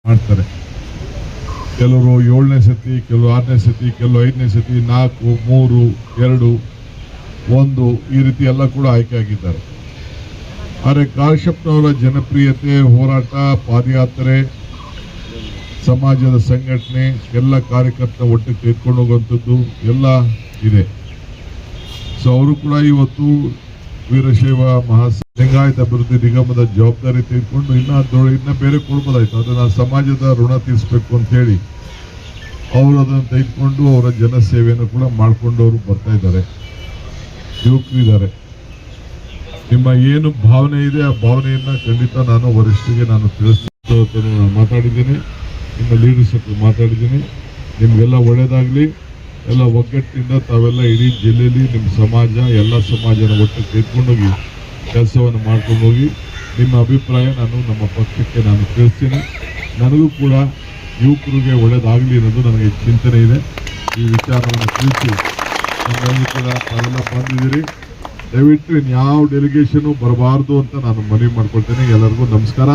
ಮಾಡ್ತಾರೆ. ಕೆಲವರು 7ನೇ ಸತಿ, ಕೆಲವರು 6ನೇ ಸತಿ, ಕೆಲವರು 5ನೇ ಸತಿ, 4, 3, 2, 1 ಈ ರೀತಿ ಎಲ್ಲ ಕೂಡ ಆಯ್ಕೆ ಆಗಿದ್ದಾರೆ. ಆದರೆ ಕಾಶ್ಯಪ್ನವರ ಜನಪ್ರಿಯತೆ, ಹೋರಾಟ, ಪಾದಯಾತ್ರೆ, ಸಮಾಜದ ಸಂಘಟನೆ, ಎಲ್ಲ ಕಾರ್ಯಕರ್ತ ಒಟ್ಟಿಗೆ ತೆಗೆದುಕೊಂಡು ಹೋಗುವಂಥದ್ದು ಎಲ್ಲ ಇದೆ. ಸೊ ಅವರು ಕೂಡ ಇವತ್ತು ವೀರಶೈವ ಲಿಂಗಾಯತ ಅಭಿವೃದ್ಧಿ ನಿಗಮದ ಜವಾಬ್ದಾರಿ ತೆಗೆದುಕೊಂಡು ಇನ್ನ ಬೇರೆ ಕೊಡ್ಬೋದಾಯ್ತು. ಅದನ್ನ ಸಮಾಜದ ಋಣ ತೀರಿಸಬೇಕು ಅಂತ ಹೇಳಿ ಅವರು ಅದನ್ನು ತೆಗೆದುಕೊಂಡು ಅವರ ಜನಸೇವೆಯನ್ನು ಕೂಡ ಮಾಡ್ಕೊಂಡು ಅವರು ಬರ್ತಾ ಇದ್ದಾರೆ. ಯುವಕರಿದ್ದಾರೆ. ನಿಮ್ಮ ಏನು ಭಾವನೆ ಇದೆ ಆ ಭಾವನೆಯನ್ನ ಖಂಡಿತ ನಾನು ವರಿಷ್ಠರಿಗೆ ನಾನು ತಿಳಿಸ್ತಾ ಮಾತಾಡಿದ್ದೀನಿ. ನಿಮ್ಮ ಲೀಡರ್ಶಿಪ್ ಮಾತಾಡಿದ್ದೀನಿ. ನಿಮ್ಗೆಲ್ಲ ಒಳ್ಳೇದಾಗ್ಲಿ. ಎಲ್ಲ ಒಗ್ಗಟ್ಟಿನಿಂದ ತಾವೆಲ್ಲ ಇಡೀ ಜಿಲ್ಲೆಯಲ್ಲಿ ನಿಮ್ಮ ಸಮಾಜ ಎಲ್ಲ ಸಮಾಜನ ಒಟ್ಟಿಗೆ ತೆಗೆದುಕೊಂಡೋಗಿ ಕೆಲಸವನ್ನು ಮಾಡ್ಕೊಂಡು ಹೋಗಿ ನಿಮ್ಮ ಅಭಿಪ್ರಾಯ ನಾನು ನಮ್ಮ ಪಕ್ಷಕ್ಕೆ ನಾನು ತಿಳಿಸ್ತೀನಿ. ನನಗೂ ಕೂಡ ಯುವಕರಿಗೆ ಒಳ್ಳೇದಾಗಲಿ ಅನ್ನೋದು ನನಗೆ ಚಿಂತನೆ ಇದೆ. ಈ ವಿಚಾರವನ್ನು ತಿಳಿಸಿ ನಮ್ಮಲ್ಲಿ ಕೂಡ ತಾವೆಲ್ಲ ಬಂದಿದ್ದೀರಿ. ದಯವಿಟ್ಟು ಇನ್ಯಾವ ಡೆಲಿಗೇಷನು ಬರಬಾರ್ದು ಅಂತ ನಾನು ಮನವಿ ಮಾಡ್ಕೊಳ್ತೇನೆ. ಎಲ್ಲರಿಗೂ ನಮಸ್ಕಾರ.